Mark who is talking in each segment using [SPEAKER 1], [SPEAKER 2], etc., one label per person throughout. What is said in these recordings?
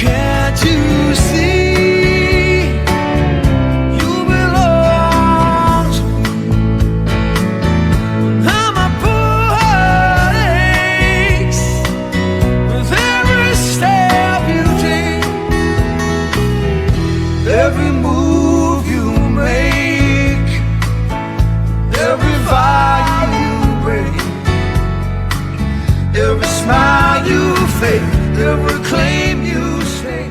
[SPEAKER 1] Can't you see you belong to me? How my poor heart aches with every step you take, every move you make, every vow you break, every smile you fake, every claim you stake.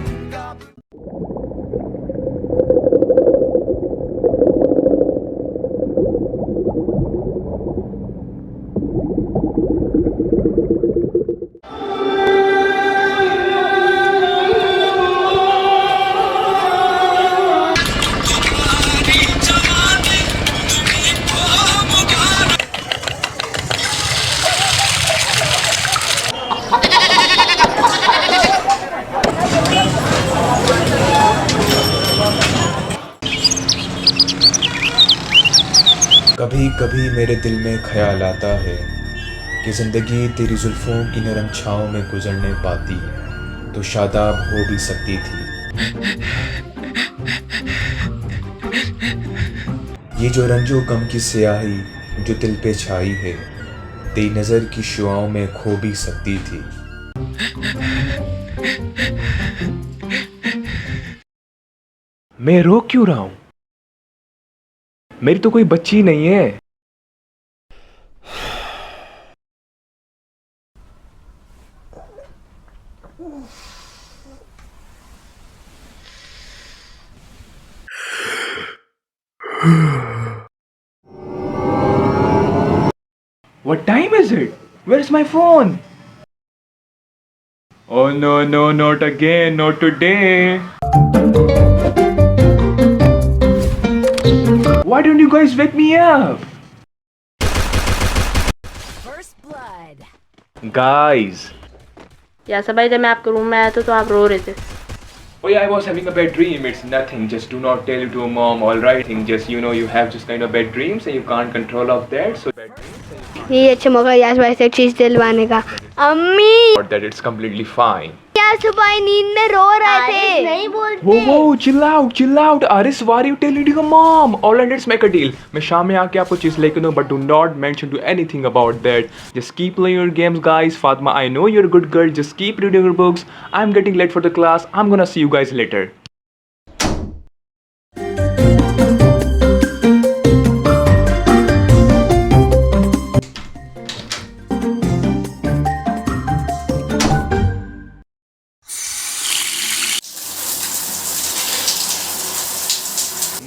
[SPEAKER 2] कभी कभी मेरे दिल में ख्याल आता है कि ज़िंदगी तेरी जुल्फ़ों की नरम छाँव में गुजरने पाती तो शादाब हो भी सकती थी। ये जो रंजो गम की स्याही जो दिल पे छाई है, तेरी नज़र की शुआओं में खो भी सकती थी।
[SPEAKER 3] मैं रो क्यों रहा हूं? मेरी तो कोई बच्ची नहीं है। What time is it? Where's my phone? Oh no, no, not again, not today. Why don't you guys wake me up?
[SPEAKER 4] First blood.
[SPEAKER 3] Guys.
[SPEAKER 5] यासर भाई, जब मैं आपके रूम में आया था तो आप रो रहे थे।
[SPEAKER 3] Oh yeah, I was having a bad dream. It's nothing. Just do not tell it to a mom. All right. Just you have just kind of bad dreams and you can't control of that. So bad dreams.
[SPEAKER 6] ये अच्छा मौका यास भाई से चीज दिलवाने का। अम्मी
[SPEAKER 3] But that it's completely fine.
[SPEAKER 6] यास भाई नींद में रो रहे थे। नहीं बोलते।
[SPEAKER 3] Whoa, chill out. Aris, why are you telling to your mom? All right, let's make a deal. मैं शाम में आके आपको चीज लेके दूँ, but do not mention to anything about that. Just keep playing your games, guys. Fatma, I know you're a good girl. Just keep reading your books. I'm getting late for the class. I'm gonna see you guys later.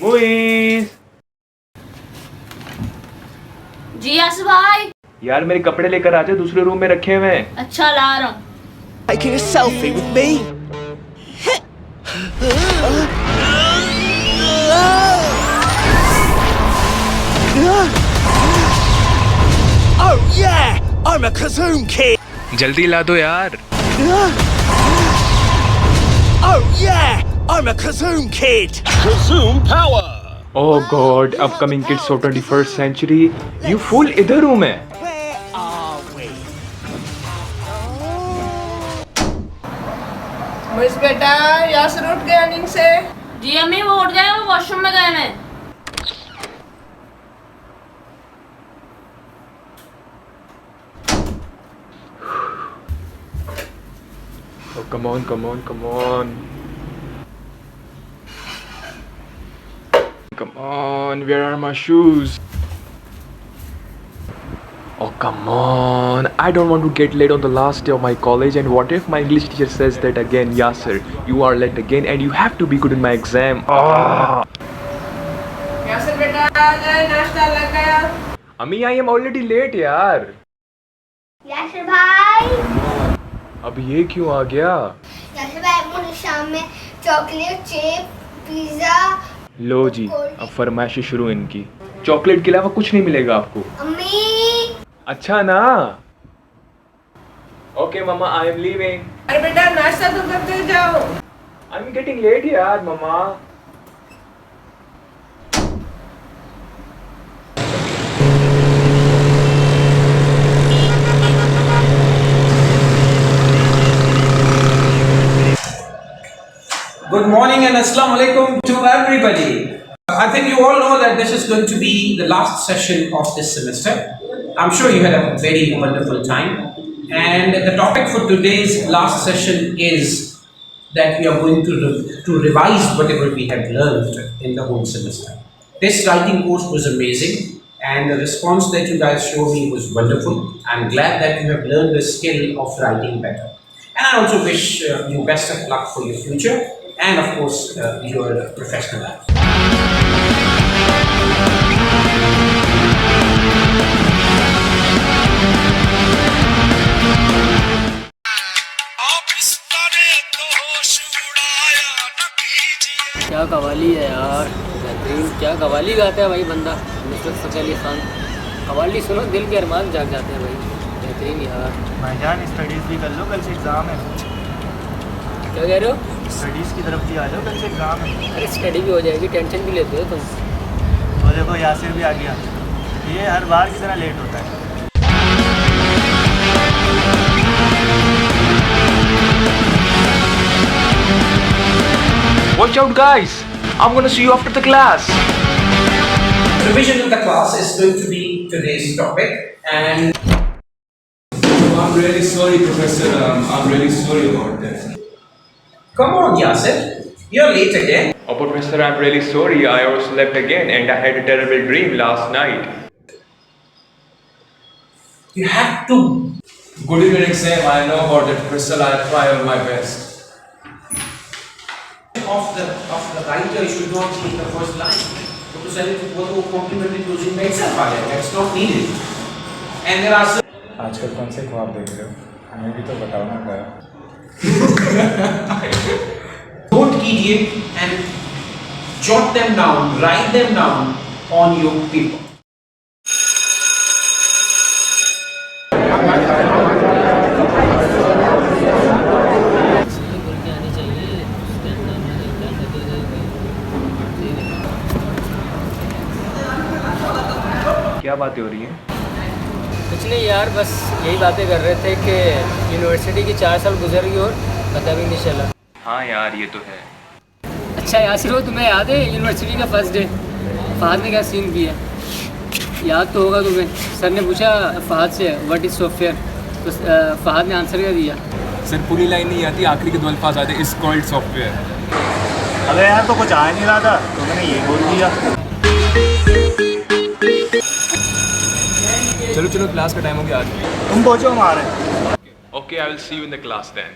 [SPEAKER 3] Muizz.
[SPEAKER 5] जी यासर भाई।
[SPEAKER 3] यार मेरे कपड़े लेकर आजा, दूसरे room में रखे हुए हैं।
[SPEAKER 5] अच्छा, ला रहा हूँ।
[SPEAKER 1] Taking a selfie with me? Oh yeah, I'm a Kazoom kid.
[SPEAKER 3] जल्दी ला दो यार।
[SPEAKER 1] Oh yeah, I'm a Kazoom kid. Kazoom power.
[SPEAKER 3] Oh God, upcoming kids of 21st century. You fool, इधर हूँ मैं।
[SPEAKER 1] Where are we?
[SPEAKER 7] बस बेटा, यासर उठ गया नींद से?
[SPEAKER 5] जी अम्मी, वो उठ गए, वो वॉशरूम में गए हैं।
[SPEAKER 3] Oh come on. Come on, where are my shoes? Oh come on, I don't want to get late on the last day of my college, and what if my English teacher says that again, Yasser, you are late again and you have to be good in my exam.
[SPEAKER 7] यासर बेटा, आ गए, नाश्ता लग गया।
[SPEAKER 3] Ami, I am already late यार।
[SPEAKER 6] यासर भाई।
[SPEAKER 3] अब ये क्यों आ गया?
[SPEAKER 6] यासर भाई, मुझे शाम में चॉकलेट, चिप, पिज्जा।
[SPEAKER 3] लो जी, अब फरमाइशें शुरू इनकी। चॉकलेट के अलावा कुछ नहीं मिलेगा आपको।
[SPEAKER 6] अम्मी।
[SPEAKER 3] अच्छा ना? Okay mamma, I am leaving.
[SPEAKER 7] अरे बेटा, नाश्ता तो करते जाओ।
[SPEAKER 3] आई एम गेटिंग लेट यार मम्मा।
[SPEAKER 8] Good morning and assalamu alaikum to everybody. I think you all know that this is going to be the last session of this semester. I'm sure you had a very wonderful time. And the topic for today's last session is that we are going to revise whatever we have learned in the whole semester. This writing course was amazing and the response that you guys showed me was wonderful. I'm glad that you have learned the skill of writing better. And I also wish you best of luck for your future and of course your professional life.
[SPEAKER 9] क्या कवाली है यार, बेहतरीन। क्या कवाली गाता है भाई बंदा, नुसरत फ़तेह अली खान। कवाली सुनो दिल के अरमान जाग जाते हैं भाई, बेहतरीन यार।
[SPEAKER 10] भाईजान स्टडीज़ भी कर लो, कल से एग्ज़ाम है।
[SPEAKER 9] क्या कह रहे हो?
[SPEAKER 10] स्टडीज़ की तरफ भी आ जाओ, कल से एग्ज़ाम है।
[SPEAKER 9] अरे स्टडी भी हो जाएगी, टेंशन भी लेते हो तुम।
[SPEAKER 10] तो देखो यासिर भी आ गया, ये हर बार की तरह लेट होता है।
[SPEAKER 3] Watch out, guys! I'm gonna see you after the class.
[SPEAKER 8] Revision in the class is going to be today's topic, and
[SPEAKER 2] I'm really sorry, Professor. I'm really sorry about that.
[SPEAKER 8] come on, Yasir, you're late again.
[SPEAKER 3] Oh, Professor, I'm really sorry. I overslept again and I had a terrible dream last night.
[SPEAKER 8] You have to.
[SPEAKER 2] Good evening, exam. I know about that, Professor. I'll try all my best.
[SPEAKER 8] Of the writer should not be in the first line. Because वो तो complimentary closing में itself आ जाएगा. It's not needed. And there are some.
[SPEAKER 2] आजकल कौन से ख्वाब देख रहे हो? हमें भी तो बताओ ना क्या।
[SPEAKER 8] Note कीजिए and jot them down, write them down on your paper.
[SPEAKER 3] क्या बातें हो रही हैं?
[SPEAKER 9] कुछ नहीं यार, बस यही बातें कर रहे थे कि यूनिवर्सिटी की 4 साल गुजर गई और पता भी नहीं चला।
[SPEAKER 3] हाँ यार, ये तो है।
[SPEAKER 9] अच्छा यासिर, हो तुम्हें याद है यूनिवर्सिटी का फर्स्ट डे फहद ने क्या सीन किया? याद तो होगा तुम्हें। सर ने पूछा फहद से व्हाट इज़ सॉफ्टवेयर, तो फहद ने आंसर क्या दिया?
[SPEAKER 2] सर पूरी लाइन नहीं आती, आखिरी के 2 अल्फाज आते, इज कॉल्ड सॉफ्टवेयर।
[SPEAKER 10] अरे यार तो कुछ आ नहीं रहा था, तो मैंने ये बोल दिया।
[SPEAKER 2] चलो चलो, क्लास का टाइम हो गया आज।
[SPEAKER 10] तुम पहुँचो, हम आ रहे हैं।
[SPEAKER 3] Okay, I will see you in the class then.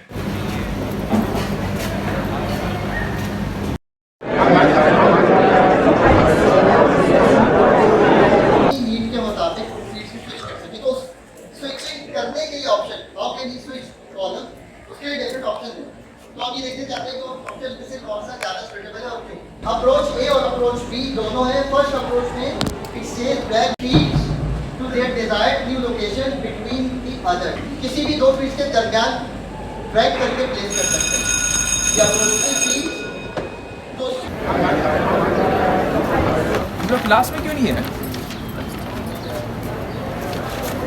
[SPEAKER 11] Need के मुताबिक फील्ड से स्विच कर सके, तो स्विचिंग करने के लिए option how can you switch column, उसके लिए डिफरेंट ऑप्शन है। तो आप ये देखना चाहते हैं कि ऑप्शन में से कौन सा ज़्यादा सुटेबल है। ओके, अप्रोच ए और अप्रोच बी दोनों है। फर्स्ट अप्रोच में it says that fields to their desired new location between the other, किसी भी 2 फील्ड्स के दरमियान ड्रैग करके प्लेस कर सकते हैं। ये अप्रोच में फील्ड्स तो
[SPEAKER 2] हम लोग क्लास में क्यों नहीं है?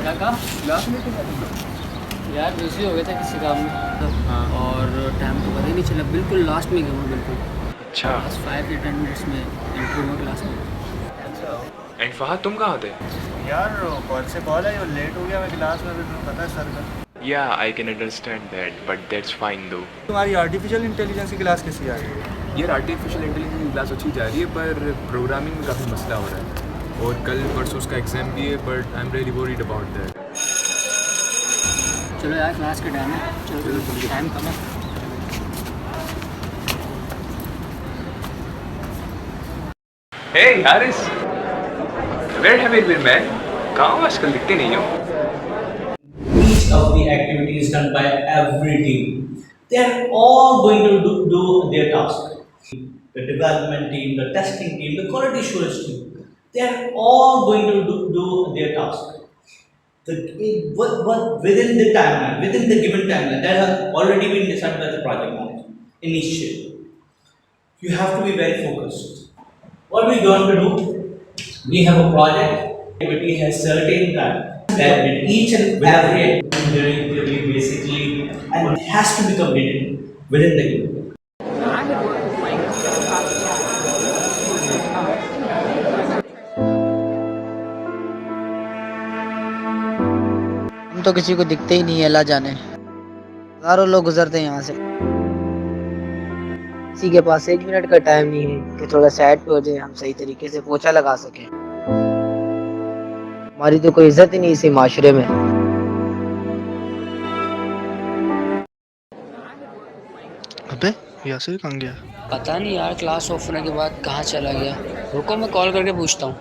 [SPEAKER 9] क्या कहा? क्लास में क्यों नहीं? यार बिजी हो गए थे किसी काम में। हाँ। और टाइम तो पता ही नहीं चला, बिल्कुल लास्ट में गया हूँ बिल्कुल।
[SPEAKER 3] अच्छा।
[SPEAKER 9] बस 5 या 10 मिनट्स में एंट्री हुआ क्लास में।
[SPEAKER 3] एंड फहद, तुम कहाँ थे?
[SPEAKER 10] यार कॉल से कॉल है, जो लेट हो गया मैं क्लास में, तुम्हें पता है सर का।
[SPEAKER 3] Yeah, I can understand that, but that's fine though.
[SPEAKER 10] तुम्हारी आर्टिफिशियल इंटेलिजेंस की क्लास कैसी आ गई?
[SPEAKER 2] यार आर्टिफिशियल इंटेलिजेंस की क्लास अच्छी जा रही है, पर प्रोग्रामिंग में काफ़ी मसला हो रहा है और कल परसों उसका एग्ज़ाम भी है, but I am really worried about that.
[SPEAKER 9] चलो यार, क्लास का टाइम है, चलो टाइम कम है।
[SPEAKER 3] Hey, Haris! Where have you been, man? कहाँ हो आजकल, दिखते नहीं हो?
[SPEAKER 8] Each of the activities done by every team, they are all going to do their task. The development team, the testing team, the quality assurance team, they are all going to do their task. Within the timeline, within the given timeline that has already been decided by the project manager initially. You have to be very focused. What we going to do? We have a project activity has certain time that with each and every activity basically and it has to be completed within the given.
[SPEAKER 12] तो किसी को दिखते ही नहीं है, अल्लाह जाने। हज़ारों लोग गुजरते हैं यहाँ से, किसी के पास 1 मिनट का टाइम नहीं है कि थोड़ा साइड पे हो जाए, हम सही तरीके से पोछा लगा सकें। हमारी तो कोई इज्जत ही नहीं इसी माशरे में।
[SPEAKER 13] अबे यासिर कहाँ गया?
[SPEAKER 9] पता नहीं यार, क्लास ऑफ होने के बाद कहाँ चला गया। रुको मैं कॉल करके पूछता हूँ।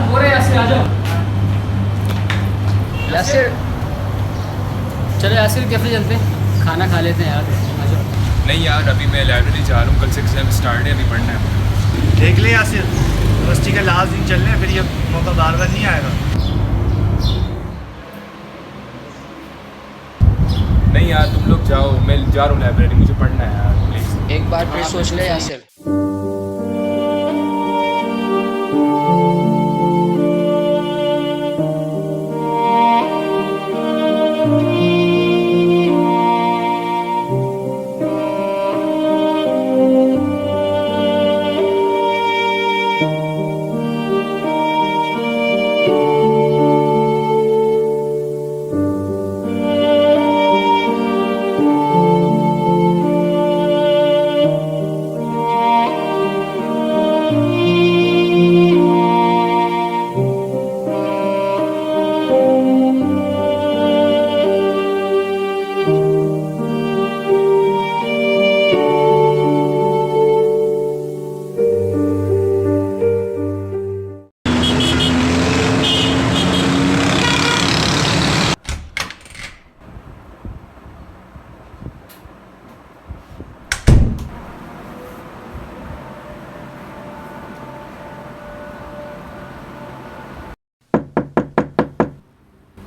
[SPEAKER 9] बोरे यासिर आ जाओ। यासिर चलो यासिर कैफे चलते हैं, खाना खा लेते हैं यार, आ जाओ।
[SPEAKER 2] नहीं यार, अभी मैं लाइब्रेरी जा रहा हूँ, कल से एग्जाम स्टार्ट है, अभी पढ़ना है।
[SPEAKER 10] देख ले यासिर, यूनिवर्सिटी का लास्ट दिन चल रहे हैं, फिर ये मौका बार बार नहीं आएगा।
[SPEAKER 2] नहीं यार, तुम लोग जाओ, मैं जा रहा हूँ लाइब्रेरी, मुझे पढ़ना है यार, प्लीज़।
[SPEAKER 9] एक बार फिर सोच ले यासिर।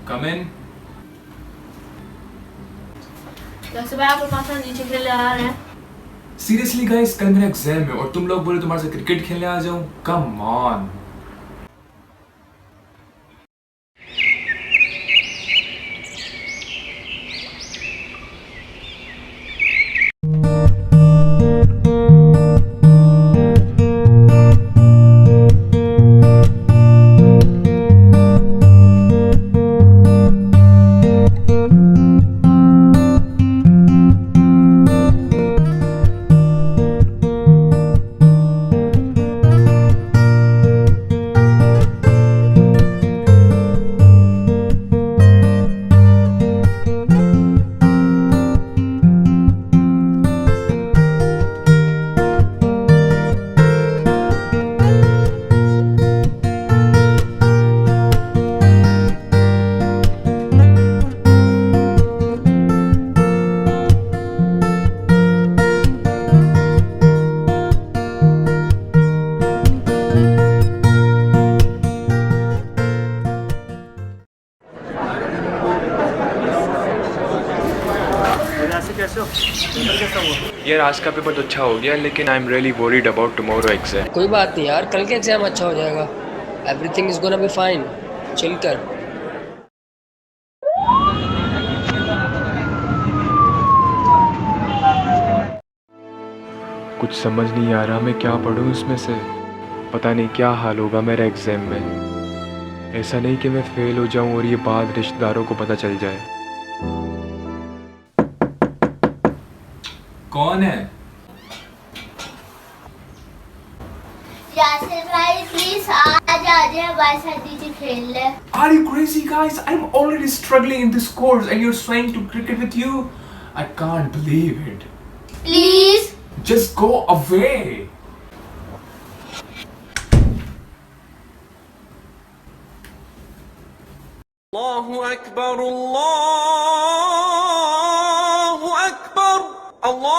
[SPEAKER 2] Come in.
[SPEAKER 5] जैसे भाई आप पास नीचे खेलने आ रहे हैं।
[SPEAKER 2] सीरियसली गाइस, कल मेरा एग्जाम है और तुम लोग बोले तुम्हारे साथ क्रिकेट खेलने आ जाऊं? Come on.
[SPEAKER 10] कैसे हो? पेपर कैसा हुआ?
[SPEAKER 3] यार आज का पेपर तो अच्छा हो गया, लेकिन I am really worried about tomorrow exam.
[SPEAKER 9] कोई बात नहीं यार, कल के एग्जाम अच्छा हो जाएगा। Everything is gonna be fine, chill कर।
[SPEAKER 3] कुछ समझ नहीं आ रहा मैं क्या पढूं इसमें से। पता नहीं क्या हाल होगा मेरा एग्जाम में। ऐसा नहीं कि मैं फेल हो जाऊं और ये बात रिश्तेदारों को पता चल जाए।
[SPEAKER 2] कौन है?
[SPEAKER 6] यासिर भाई प्लीज आज आ जाए, हमारे साथ नीचे खेल ले।
[SPEAKER 2] Are you crazy guys? I'm already struggling in this course and you're swaying to cricket with you? I can't believe it.
[SPEAKER 6] Please
[SPEAKER 2] Just go away.
[SPEAKER 1] Allahu Akbar, Allahu Akbar, Allah.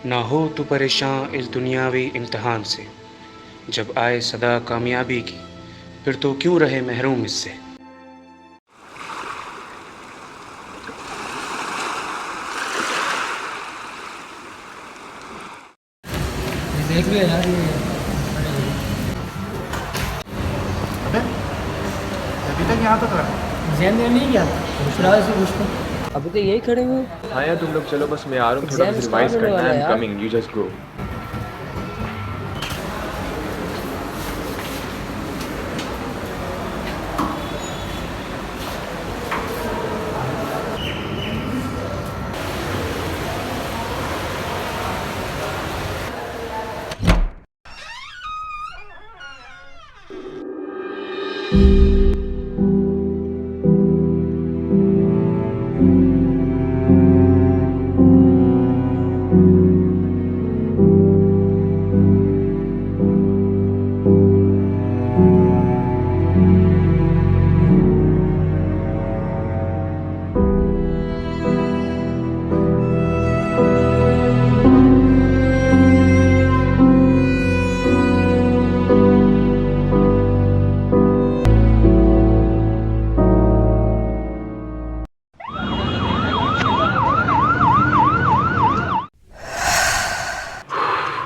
[SPEAKER 14] ना हो तो परेशान इस दुनियावी इम्तिहान से, जब आए सदा कामयाबी की, फिर तो क्यों रहे महरूम इससे।
[SPEAKER 9] देख लिया यार,
[SPEAKER 10] अभी तक यहाँ तक रहा
[SPEAKER 9] एग्जाम देने नहीं गया, दूसरा से पूछता। अभी तो यही खड़े हुए।
[SPEAKER 3] हाँ यार तुम लोग चलो, बस मैं आ रहा हूँ, थोड़ा रिवाइज करना है। I am coming, you just go.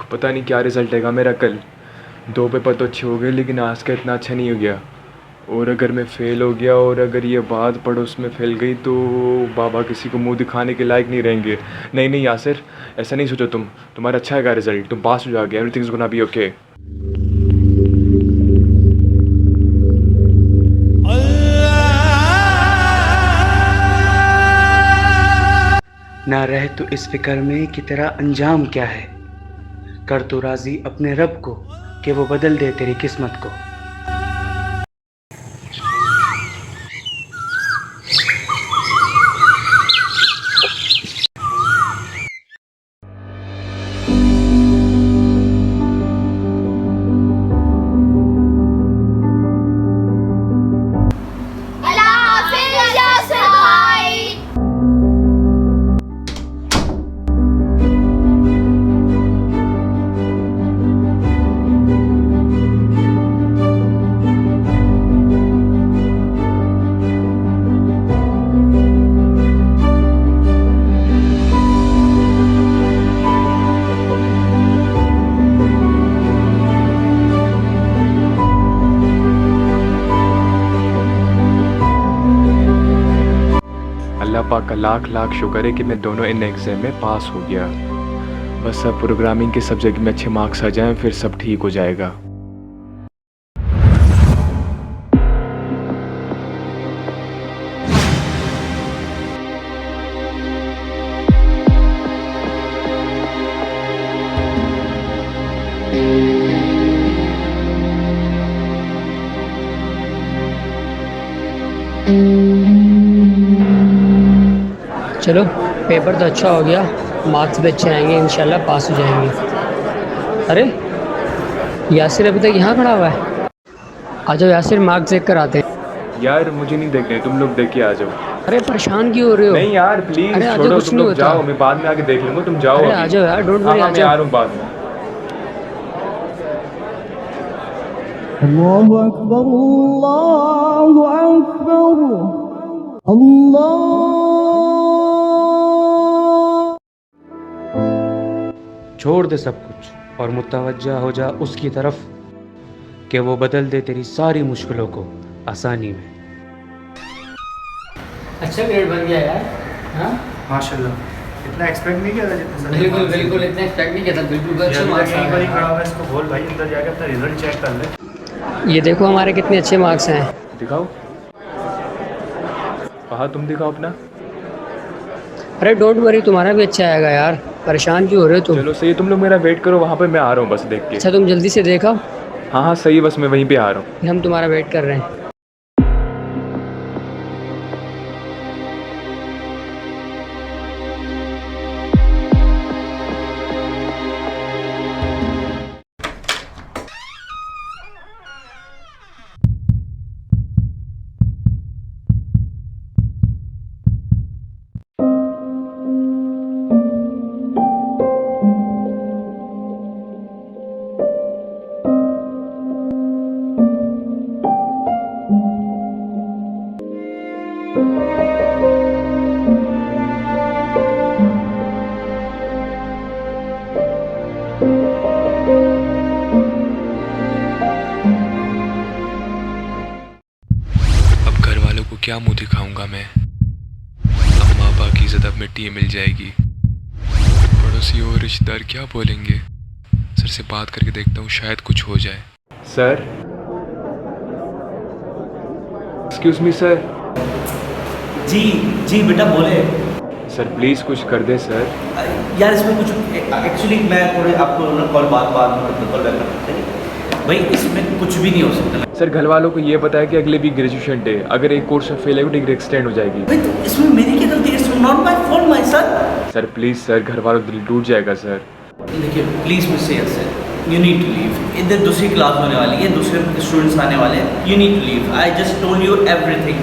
[SPEAKER 3] पता नहीं क्या रिज़ल्ट आएगा मेरा कल। 2 पेपर तो अच्छे हो गए लेकिन आज का इतना अच्छा नहीं हो गया। और अगर मैं फ़ेल हो गया और अगर ये बात पड़ोस में फैल गई तो बाबा किसी को मुंह दिखाने के लायक नहीं रहेंगे। नहीं नहीं यासिर, ऐसा नहीं सोचो तुम। तुम्हारा अच्छा आएगा रिज़ल्ट, तुम पास हो जाओगे। Everything is gonna be okay.
[SPEAKER 14] ना रह तो इस फिक्र में कि तेरा अंजाम क्या है, कर तो राजी अपने रब को कि वो बदल दे तेरी किस्मत को।
[SPEAKER 6] अल्लाह हाफिज़ यासिर भाई।
[SPEAKER 3] अल्लाह पाक का लाख लाख शुक्र है कि मैं दोनों इन एग्ज़ाम में पास हो गया। बस अब प्रोग्रामिंग के सब्जेक्ट में अच्छे मार्क्स आ जाएं फिर सब ठीक हो जाएगा।
[SPEAKER 9] चलो पेपर तो अच्छा हो गया, मार्क्स भी अच्छे आएंगे, इंशाल्लाह पास हो जाएंगे। अरे यासिर अभी तक यहाँ खड़ा हुआ है। आ जाओ यासिर, मार्क्स देख कर आते हैं।
[SPEAKER 3] यार मुझे नहीं देखने, तुम लोग देख के आ जाओ।
[SPEAKER 9] अरे परेशान क्यों हो रहे हो?
[SPEAKER 3] नहीं यार प्लीज
[SPEAKER 9] अरे आ जाओ,
[SPEAKER 3] छोड़ो,
[SPEAKER 9] कुछ
[SPEAKER 3] तुम
[SPEAKER 9] नहीं
[SPEAKER 3] लोग
[SPEAKER 9] होता।
[SPEAKER 3] जाओ, मैं बाद में आके देख लूंगा, तुम जाओ।
[SPEAKER 9] अरे
[SPEAKER 3] अभी।
[SPEAKER 9] आ जाओ यार, डोंट वरी,
[SPEAKER 3] हाँ,
[SPEAKER 9] आ
[SPEAKER 3] मैं आ
[SPEAKER 9] जाओ।
[SPEAKER 3] रहा हूँ बाद में।
[SPEAKER 15] अल्लाहु अकबर, अल्लाहु अकबर, अल्लाह।
[SPEAKER 14] छोड़ दे सब कुछ और मुतवज्जा हो जा उसकी तरफ कि वो बदल दे तेरी सारी मुश्किलों को आसानी में।
[SPEAKER 9] अच्छा ग्रेड बन गया यार। हाँ
[SPEAKER 10] माशाल्लाह, इतना एक्सपेक्ट नहीं किया था जितना सर।
[SPEAKER 9] बिल्कुल बिल्कुल, इतना एक्सपेक्ट नहीं किया था। बिल्कुल अच्छे मार्क्स
[SPEAKER 10] यहीं पर ही खड़ा
[SPEAKER 9] आए।
[SPEAKER 10] हुआ है, इसको बोल भाई अंदर जाकर अपना रिजल्ट चेक कर ले।
[SPEAKER 9] ये देखो हमारे कितने अच्छे मार्क्स हैं।
[SPEAKER 3] दिखाओ, कहा तुम दिखाओ अपना।
[SPEAKER 9] अरे डोंट वरी, तुम्हारा भी अच्छा आएगा यार, परेशान क्यों हो रहे हो तुम?
[SPEAKER 3] चलो सही है, तुम लोग मेरा वेट करो, वहाँ पे मैं आ रहा हूँ बस देख के।
[SPEAKER 9] अच्छा तुम जल्दी से देखो।
[SPEAKER 3] हाँ हाँ सही है, बस मैं वहीं पे आ रहा हूँ।
[SPEAKER 9] हम तुम्हारा वेट कर रहे हैं।
[SPEAKER 3] अब घर वालों को क्या मुंह दिखाऊंगा मैं। अम्मा अब्बा की इज्जत अब मिट्टी में मिल जाएगी। पड़ोसी और रिश्तेदार क्या बोलेंगे। सर से बात करके देखता हूँ, शायद कुछ हो जाए। Sir, excuse me sir.
[SPEAKER 16] जी जी बेटा बोले।
[SPEAKER 3] सर प्लीज़ कुछ कर दे सर।
[SPEAKER 16] यार इसमें कुछ एक्चुअली मैं थोड़े आपको कॉल बाद में कॉल बैक कर सकते हैं। भाई इसमें कुछ भी नहीं हो सकता।
[SPEAKER 3] सर घर वालों को ये बताया कि अगले वीक ग्रेजुएशन डे, अगर एक कोर्स में फेल है तो डिग्री एक्सटेंड हो जाएगी।
[SPEAKER 16] भाई तो इसमें मेरी क्या गलती है? It's not my fault my son.
[SPEAKER 3] Sir please sir, घर वालों दिल टूट जाएगा सर।
[SPEAKER 16] देखिए प्लीज़ मुझसे sir, you need to leave. इधर दूसरी क्लास होने वाली है, दूसरे स्टूडेंट्स आने वाले हैं, you need to leave. I just told you everything,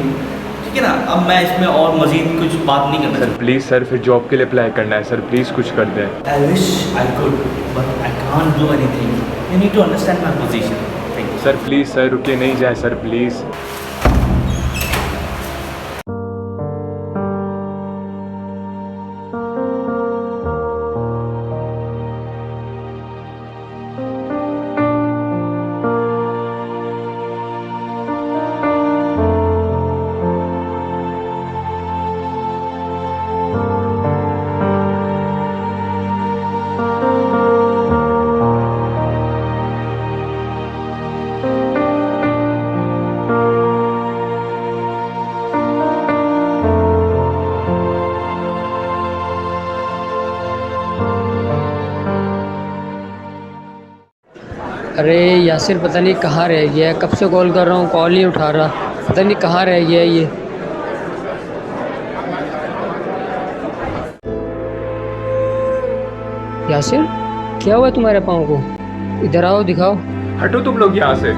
[SPEAKER 16] ठीक है ना? अब मैं इसमें और मजीद कुछ बात नहीं करना।
[SPEAKER 3] सर प्लीज़ सर, फिर जॉब के लिए अप्लाई करना है सर, प्लीज़ कुछ कर दें।
[SPEAKER 16] I wish I could but I can't do anything. You need to understand my position. Thank you
[SPEAKER 3] sir please sir, रुके नहीं जाए सर प्लीज़।
[SPEAKER 9] अरे यासिर पता नहीं कहाँ रह गया है, कब से कॉल कर रहा हूँ कॉल नहीं उठा रहा, पता नहीं कहाँ रह गया है ये। यासिर क्या हुआ तुम्हारे पाँव को? इधर आओ दिखाओ।
[SPEAKER 3] हटो तुम लोग यहाँ से।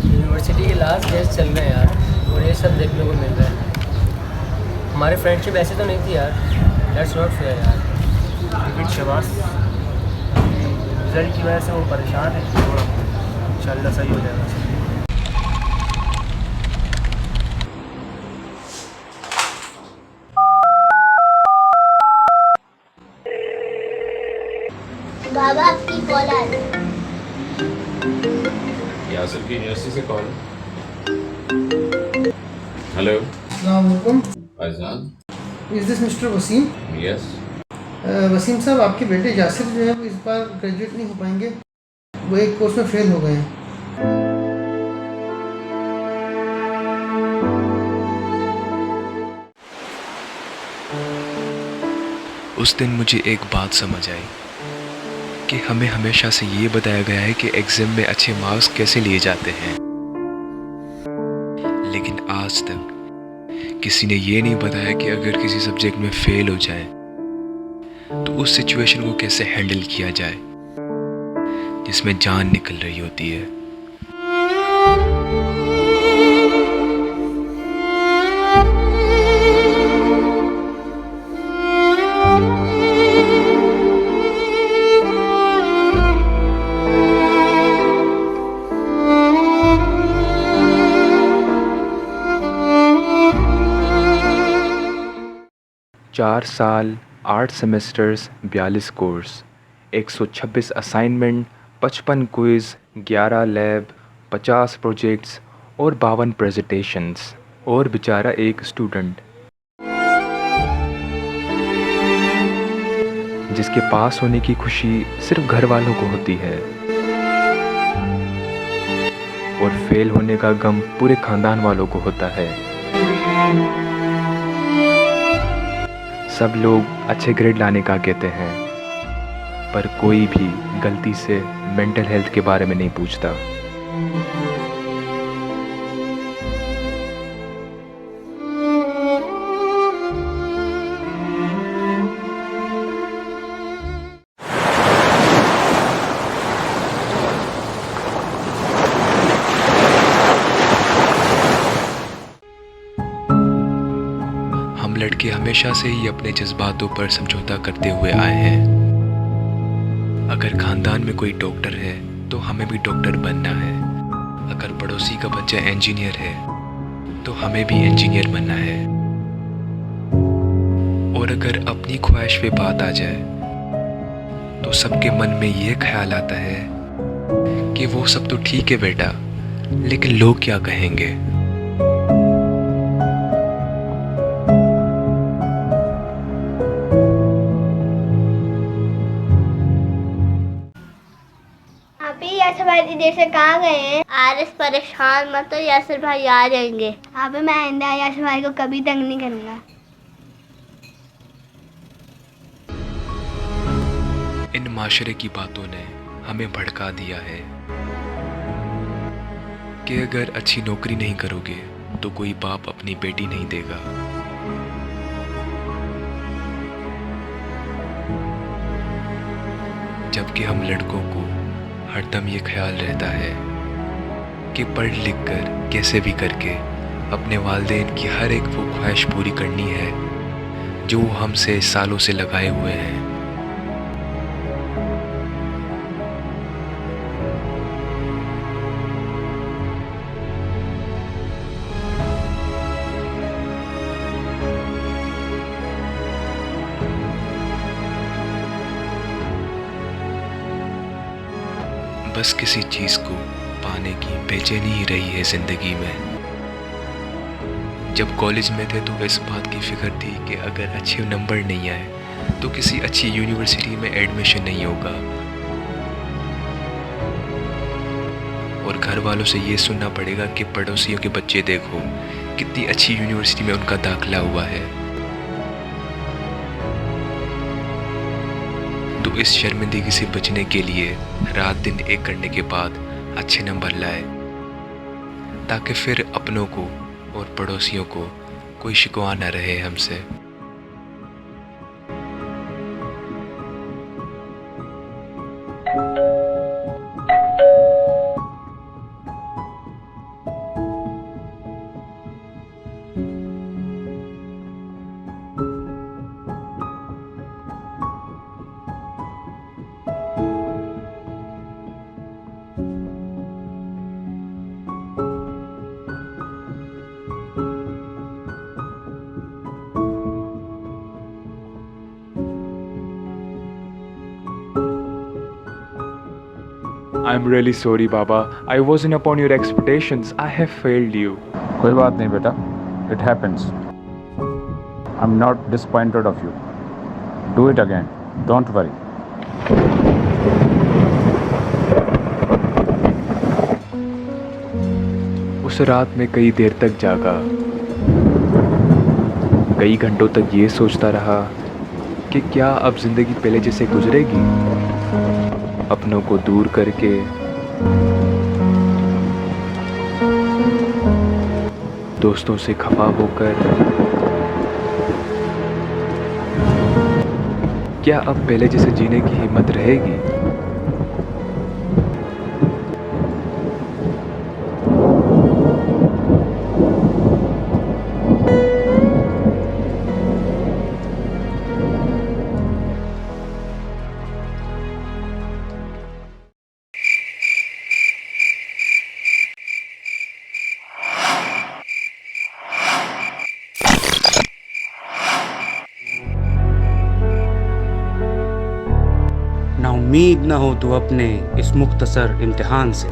[SPEAKER 9] यूनिवर्सिटी के लास्ट डेज चल रहे हैं यार, और ये सब देखने को मिल रहा है। हमारी फ्रेंडशिप ऐसे तो नहीं थी यार, दैट्स नॉट फेयर यार।
[SPEAKER 10] लेकिन शबाश, रिजल्ट की वजह से वो परेशान है, थोड़ा इंशाल्लाह सही हो जाएगा।
[SPEAKER 6] बाबा आपकी कॉल आ रही है।
[SPEAKER 2] यासिर की यूनिवर्सिटी से कॉल। हेलो।
[SPEAKER 11] अस्सलाम वालेकुम।
[SPEAKER 2] भाईजान।
[SPEAKER 11] Is this mister Wasim?
[SPEAKER 2] Yes.
[SPEAKER 11] Wasim साहब, आपके बेटे यासिर जो है वो इस बार ग्रेजुएट नहीं हो पाएंगे, वो एक कोर्स में फेल हो गए हैं।
[SPEAKER 2] उस दिन मुझे एक बात समझ आई कि हमें हमेशा से ये बताया गया है कि एग्जाम में अच्छे मार्क्स कैसे लिए जाते हैं, लेकिन आज तक किसी ने ये नहीं बताया कि अगर किसी सब्जेक्ट में फेल हो जाए तो उस सिचुएशन को कैसे हैंडल किया जाए जिसमें जान निकल रही होती है।
[SPEAKER 3] चार साल, 8 semesters, 42 course, 126 assignment, 55 quiz, 11 lab, 50 projects और 52 प्रेजेंटेशंस, और बेचारा एक स्टूडेंट जिसके पास होने की खुशी सिर्फ घर वालों को होती है और फेल होने का गम पूरे खानदान वालों को होता है। सब लोग अच्छे ग्रेड लाने का कहते हैं, पर कोई भी गलती से मेंटल हेल्थ के बारे में नहीं पूछता। हम लड़के हमेशा से ही अपने जज्बातों पर समझौता करते हुए आए हैं। अगर खानदान में कोई डॉक्टर है तो हमें भी डॉक्टर बनना है, अगर पड़ोसी का बच्चा इंजीनियर है तो हमें भी इंजीनियर बनना है, और अगर अपनी ख्वाहिश पे बात आ जाए तो सबके मन में ये ख्याल आता है कि वो सब तो ठीक है बेटा, लेकिन लोग क्या कहेंगे।
[SPEAKER 6] यासिर भाई इतनी देर से कहाँ गए हैं?
[SPEAKER 5] आरिस परेशान मत हो, यासिर भाई आ जाएंगे।
[SPEAKER 6] हाँ पे मैं आइंदा यासिर भाई को कभी तंग नहीं करना।
[SPEAKER 2] इन माशरे की बातों ने हमें भड़का दिया है कि अगर अच्छी नौकरी नहीं करोगे तो कोई बाप अपनी बेटी नहीं देगा। जबकि हम लड़कों को हरदम ये ख्याल रहता है कि पढ़ लिख कर कैसे भी करके अपने वालिदैन की हर एक वो ख्वाहिश पूरी करनी है जो वो हमसे सालों से लगाए हुए हैं। बस किसी चीज़ को पाने की बेचैनी ही रही है ज़िंदगी में। जब कॉलेज में थे तो इस बात की फ़िक्र थी कि अगर अच्छे नंबर नहीं आए तो किसी अच्छी यूनिवर्सिटी में एडमिशन नहीं होगा, और घर वालों से ये सुनना पड़ेगा कि पड़ोसियों के बच्चे देखो कितनी अच्छी यूनिवर्सिटी में उनका दाखिला हुआ है। तो इस शर्मिंदगी से बचने के लिए रात दिन एक करने के बाद अच्छे नंबर लाए, ताकि फिर अपनों को और पड़ोसियों को कोई शिकवा न रहे हमसे।
[SPEAKER 3] I'm really sorry, Baba. I wasn't upon your expectations. I have failed you.
[SPEAKER 17] कोई बात नहीं बेटा, it happens. I'm not disappointed of you. Do it again. Don't worry.
[SPEAKER 3] उस रात में कई देर तक जागा, कई घंटों तक ये सोचता रहा कि क्या अब जिंदगी पहले जैसे गुजरेगी, अपनों को दूर करके, दोस्तों से खफा होकर। क्या अब पहले जैसे जीने की हिम्मत रहेगी?
[SPEAKER 14] ना उम्मीद ना हो तू अपने इस मुख्तसर इम्तिहान से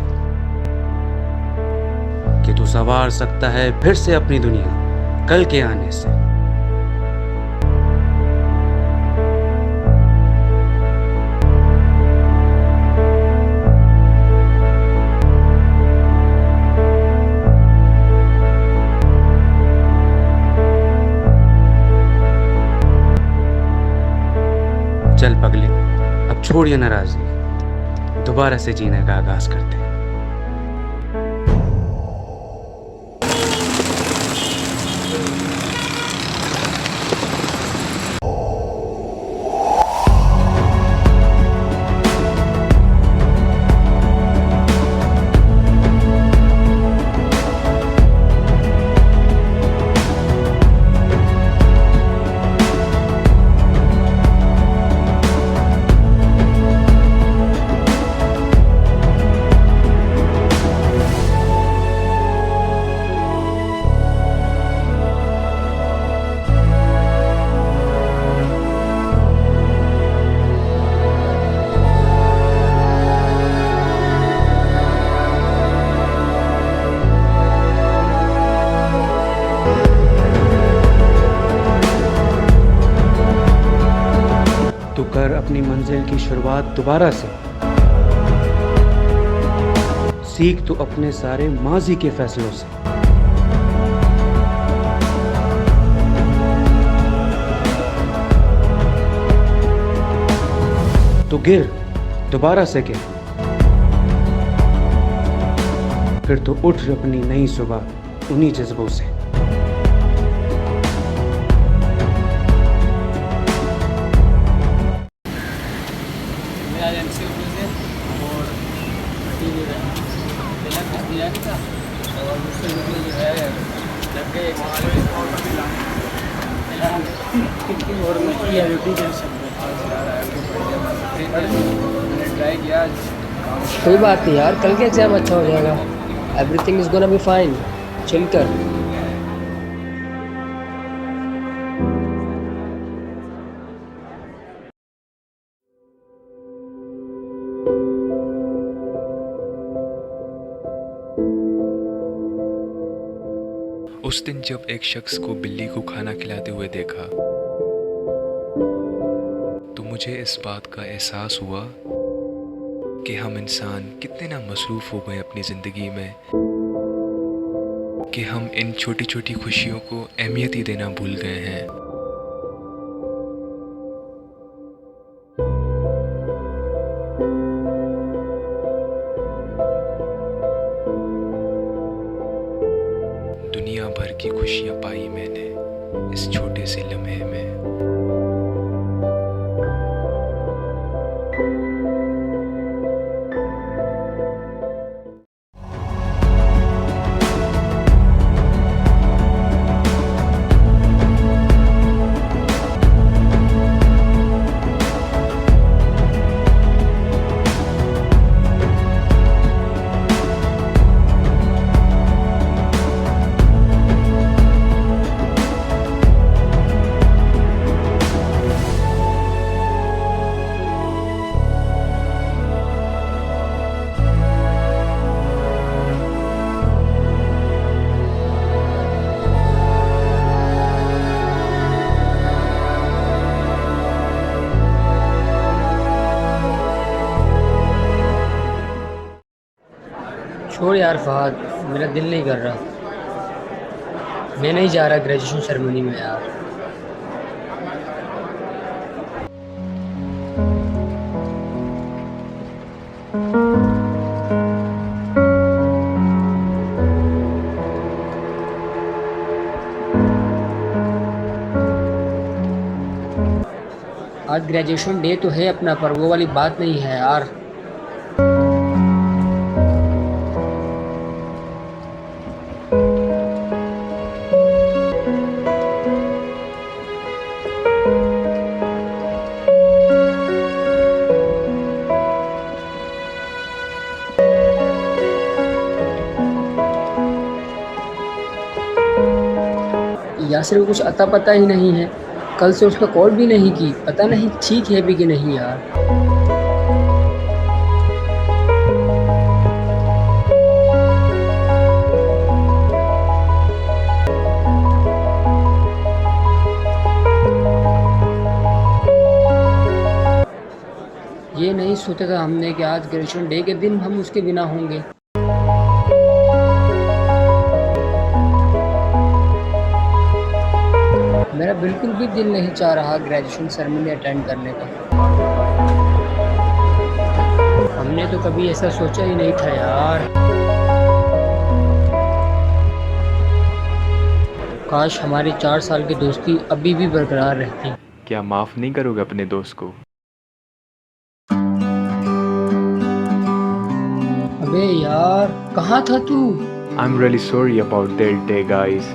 [SPEAKER 14] कि तू संवार सकता है फिर से अपनी दुनिया कल के आने से। चल पगली, अब छोड़ ये नाराजगी, दोबारा से जीने का आगाज करते हैं। तू कर अपनी मंजिल की शुरुआत दोबारा से। सीख तो अपने सारे माजी के फैसलों से। तो गिर, दोबारा से गिर, फिर तो उठ अपनी नई सुबह उन्हीं जज्बों से।
[SPEAKER 9] मैं आज MCQ से और पहला कुछ दिया नहीं था और उससे मुझे जो है लग गए और मैं रियलिटी टेंशन मैंने ट्राई किया आज।
[SPEAKER 18] कोई बात नहीं यार, कल के एग्जाम अच्छा हो जाएगा। Everything is gonna be fine, chill कर।
[SPEAKER 2] उस दिन जब एक शख्स को बिल्ली को खाना खिलाते हुए देखा तो मुझे इस बात का एहसास हुआ कि हम इंसान कितने ना मसरूफ़ हो गए अपनी ज़िंदगी में कि हम इन छोटी छोटी खुशियों को अहमियत ही देना भूल गए हैं। दुनिया भर की खुशियाँ पाई मैंने इस छोटे से लम्हे में।
[SPEAKER 18] छोड़ यार फहद, मेरा दिल नहीं कर रहा। मैं नहीं जा रहा ग्रेजुएशन सेरेमनी में यार। आज ग्रेजुएशन डे तो है अपना, पर वो वाली बात नहीं है यार। यासिर को कुछ अता पता ही नहीं है, कल से उसने कॉल भी नहीं की, पता नहीं ठीक है भी कि नहीं यार। ये नहीं सोचा था हमने कि आज ग्रेजुएशन डे के दिन हम उसके बिना होंगे। मेरा बिल्कुल भी दिल नहीं चाह रहा ग्रेजुएशन सेरेमनी अटेंड करने का। हमने तो कभी ऐसा सोचा ही नहीं था यार। काश हमारी 4 साल की दोस्ती अभी भी बरकरार रहती।
[SPEAKER 3] क्या माफ़ नहीं करोगे अपने दोस्त को?
[SPEAKER 18] अबे यार, कहाँ था तू?
[SPEAKER 3] I'm really sorry about that day, guys.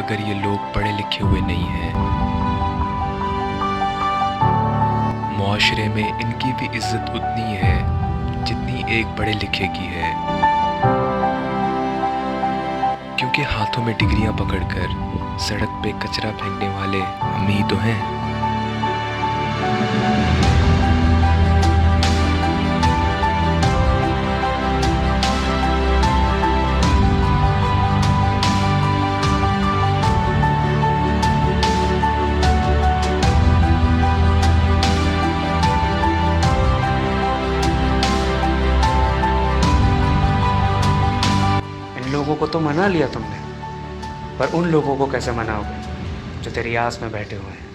[SPEAKER 2] अगर ये लोग पढ़े लिखे हुए नहीं हैं। मुआशरे में इनकी भी इज्जत उतनी है जितनी एक पढ़े लिखे की है, क्योंकि हाथों में डिग्रियां पकड़कर सड़क पे कचरा फेंकने वाले हम ही तो हैं।
[SPEAKER 14] लोगों को तो मना लिया तुमने, पर उन लोगों को कैसे मनाओगे जो तेरी आस में बैठे हुए हैं?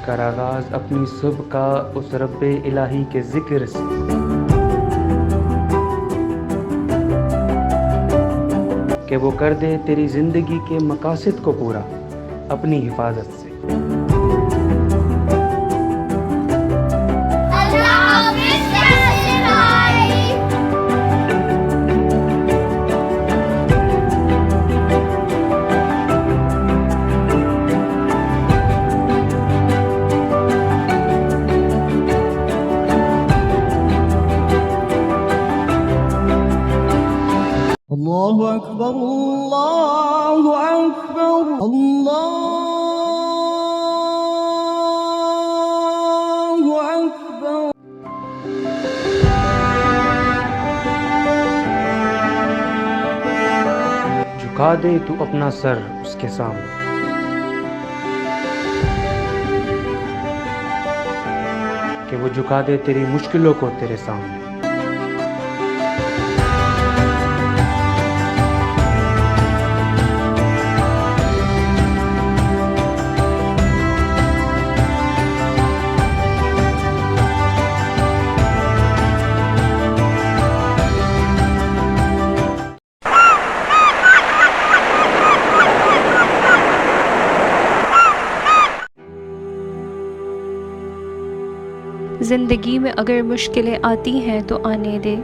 [SPEAKER 14] कर आगाज अपनी सुबह का उस रब्बे इलाही के जिक्र से, कि वो कर दे तेरी जिंदगी के मकासद को पूरा अपनी हिफाजत से।
[SPEAKER 15] अल्लाहु अकबर, अल्लाहु अकबर, अल्लाहु अकबर।
[SPEAKER 14] झुका दे तू अपना सर उसके सामने, कि वो झुका दे तेरी मुश्किलों को तेरे सामने।
[SPEAKER 19] जिंदगी में अगर मुश्किलें आती हैं तो आने दे,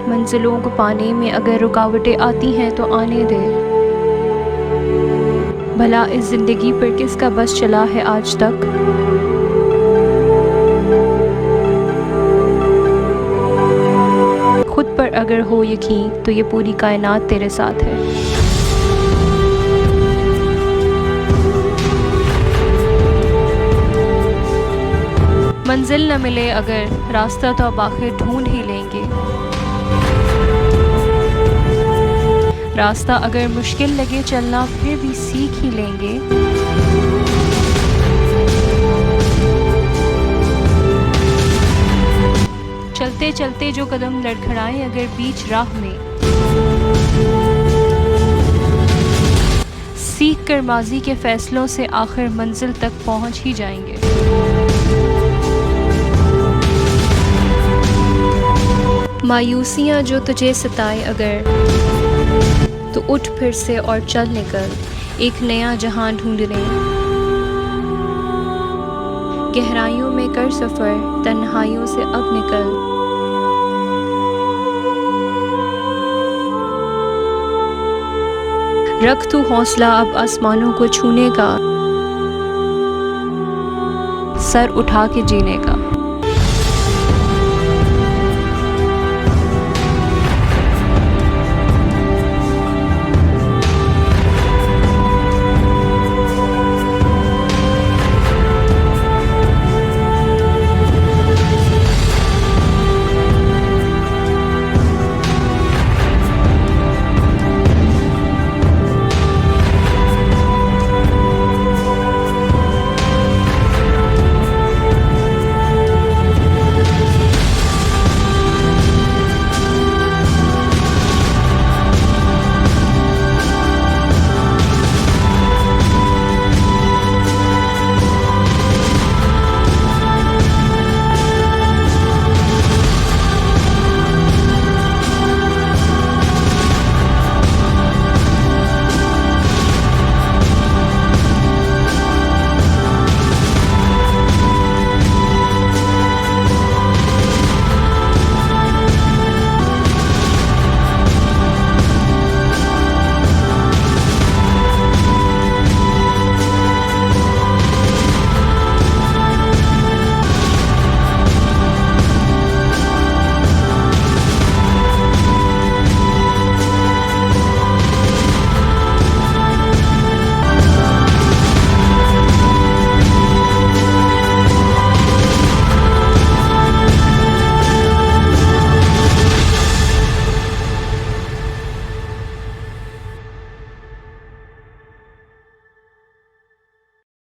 [SPEAKER 19] मंजिलों को पाने में अगर रुकावटें आती हैं तो आने दे। भला इस जिंदगी पर किसका बस चला है आज तक? खुद पर अगर हो यकीन तो ये पूरी कायनात तेरे साथ है। मंजिल न मिले अगर रास्ता तो अब आखिर ढूंढ ही लेंगे। रास्ता अगर मुश्किल लगे चलना फिर भी सीख ही लेंगे। चलते चलते जो कदम लड़खड़ाए अगर बीच राह में, सीख कर माजी के फैसलों से आखिर मंजिल तक पहुंच ही जाएंगे। मायूसियाँ जो तुझे सताए अगर, तो उठ फिर से और चल निकल एक नया जहां ढूंढने। गहराइयों में कर सफ़र तन्हाइयों से अब निकल। रख तू हौसला अब आसमानों को छूने का, सर उठा के जीने का।